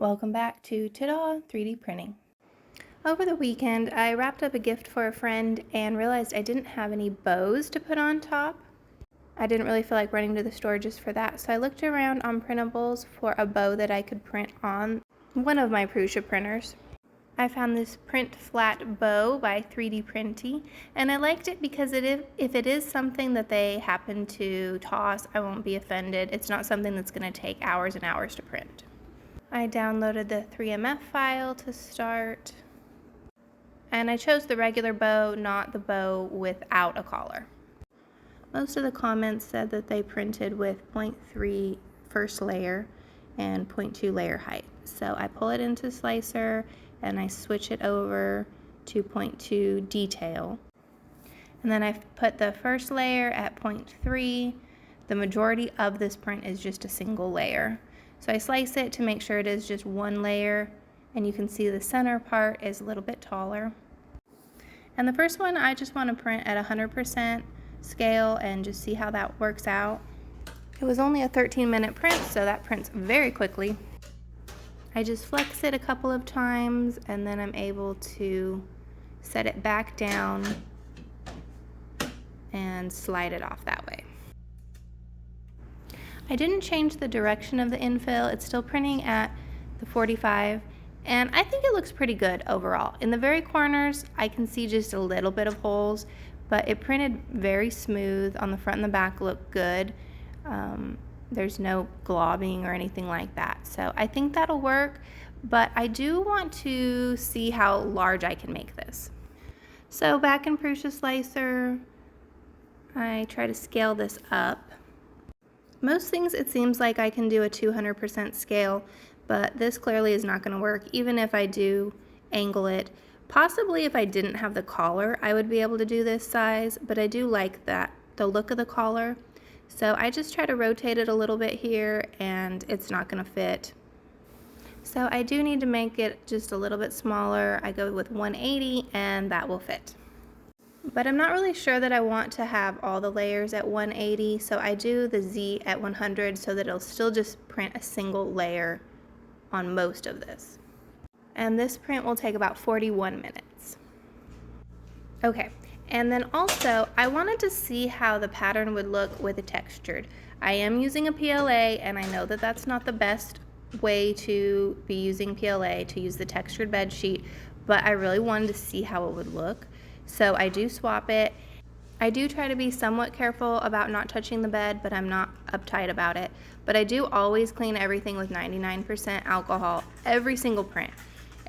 Welcome back to Ta-da 3D printing. Over the weekend, I wrapped up a gift for a friend and realized I didn't have any bows to put on top. I didn't really feel like running to the store just for that, so I looked around on printables for a bow that I could print on one of my Prusa printers. I found this print flat bow by 3D Printy, and I liked it because if it is something that they happen to toss, I won't be offended. It's not something that's going to take hours and hours to print. I downloaded the 3MF file to start, and I chose the regular bow, not the bow without a collar. Most of the comments said that they printed with 0.3 first layer and 0.2 layer height. So I pull it into Slicer and I switch it over to 0.2 detail. And then I put the first layer at 0.3. The majority of this print is just a single layer. So I slice it to make sure it is just one layer, and you can see the center part is a little bit taller. And the first one I just want to print at 100% scale and just see how that works out. It was only a 13-minute print, so that prints very quickly. I just flex it a couple of times and then I'm able to set it back down and slide it off that way. I didn't change the direction of the infill. It's still printing at the 45, and I think it looks pretty good overall. In the very corners, I can see just a little bit of holes, but it printed very smooth. On the front and the back look good. There's no globbing or anything like that. So I think that'll work, but I do want to see how large I can make this. So back in Prusa Slicer, I try to scale this up. Most things it seems like I can do a 200% scale, but this clearly is not going to work even if I do angle it. Possibly if I didn't have the collar I would be able to do this size, but I do like the look of the collar. So I just try to rotate it a little bit here and it's not going to fit. So I do need to make it just a little bit smaller. I go with 180 and that will fit. But I'm not really sure that I want to have all the layers at 180, so I do the Z at 100 so that it'll still just print a single layer on most of this. And this print will take about 41 minutes. Okay, and then also I wanted to see how the pattern would look with a textured. I am using a PLA, and I know that that's not the best way to be using PLA, to use the textured bed sheet, but I really wanted to see how it would look. So I do swap it. I do try to be somewhat careful about not touching the bed, but I'm not uptight about it. But I do always clean everything with 99% alcohol, every single print.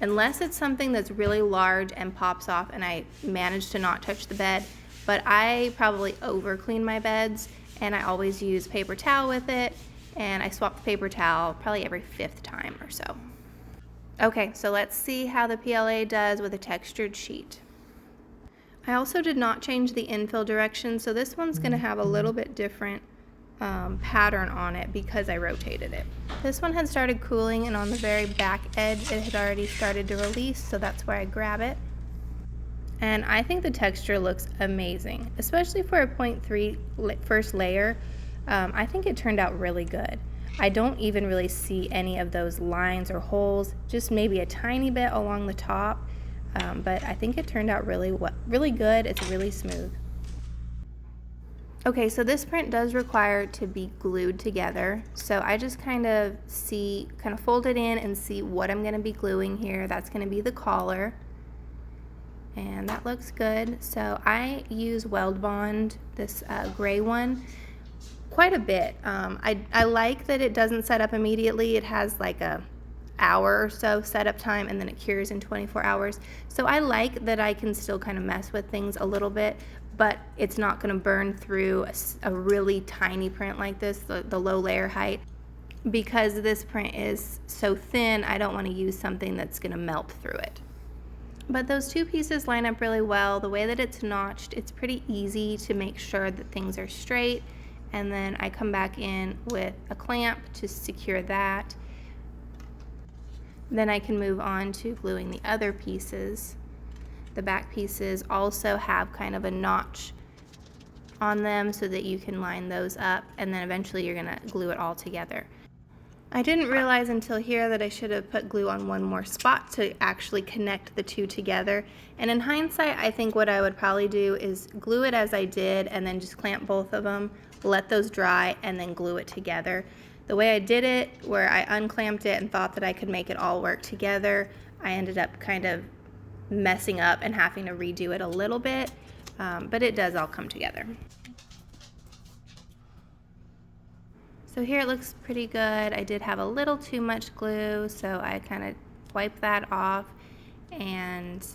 Unless it's something that's really large and pops off and I manage to not touch the bed. But I probably over clean my beds, and I always use paper towel with it, and I swap the paper towel probably every 5th time or so. Okay, so let's see how the PLA does with a textured sheet. I also did not change the infill direction, so this one's going to have a little bit different pattern on it because I rotated it. This one had started cooling, and on the very back edge it had already started to release, so that's where I grab it. And I think the texture looks amazing, especially for a 0.3 first layer. I think it turned out really good. I don't even really see any of those lines or holes, just maybe a tiny bit along the top. But I think it turned out really good. It's really smooth. Okay, so this print does require to be glued together. So I just kind of fold it in and see what I'm going to be gluing here. That's going to be the collar. And that looks good. So I use Weld Bond, this gray one, quite a bit. I like that it doesn't set up immediately. It has like a hour or so setup time, and then it cures in 24 hours. So I like that I can still kind of mess with things a little bit, but it's not going to burn through a really tiny print like this, the low layer height. Because this print is so thin, I don't want to use something that's going to melt through it. But those two pieces line up really well. The way that it's notched, it's pretty easy to make sure that things are straight. And then I come back in with a clamp to secure that. Then I can move on to gluing the other pieces. The back pieces also have kind of a notch on them so that you can line those up, and then eventually you're going to glue it all together. I didn't realize until here that I should have put glue on one more spot to actually connect the two together. And in hindsight, I think what I would probably do is glue it as I did and then just clamp both of them, let those dry, and then glue it together. The way I did it, where I unclamped it and thought that I could make it all work together, I ended up kind of messing up and having to redo it a little bit, but it does all come together. So here it looks pretty good. I did have a little too much glue, so I kind of wipe that off and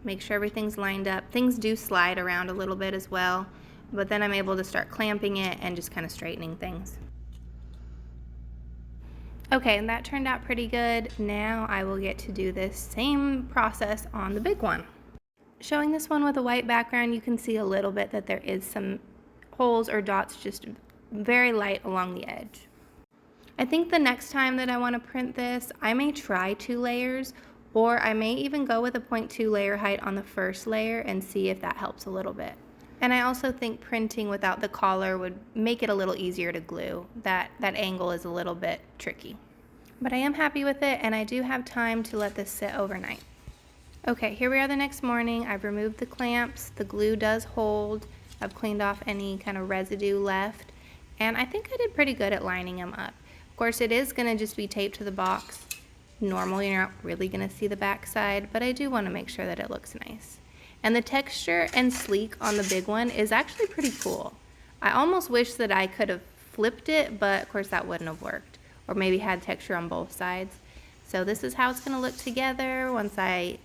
make sure everything's lined up. Things do slide around a little bit as well, but then I'm able to start clamping it and just kind of straightening things. Okay, and that turned out pretty good. Now I will get to do this same process on the big one. Showing this one with a white background, you can see a little bit that there is some holes or dots just very light along the edge. I think the next time that I want to print this, I may try 2 layers, or I may even go with a 0.2 layer height on the first layer and see if that helps a little bit. And I also think printing without the collar would make it a little easier to glue. That angle is a little bit tricky. But I am happy with it, and I do have time to let this sit overnight. Okay, here we are the next morning. I've removed the clamps. The glue does hold. I've cleaned off any kind of residue left. And I think I did pretty good at lining them up. Of course, it is going to just be taped to the box. Normally, you're not really going to see the back side, but I do want to make sure that it looks nice. And the texture and sleek on the big one is actually pretty cool. I almost wish that I could have flipped it, but of course that wouldn't have worked. Or maybe had texture on both sides. So this is how it's going to look together. Once I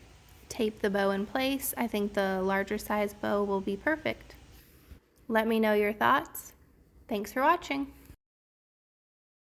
tape the bow in place, I think the larger size bow will be perfect. Let me know your thoughts. Thanks for watching.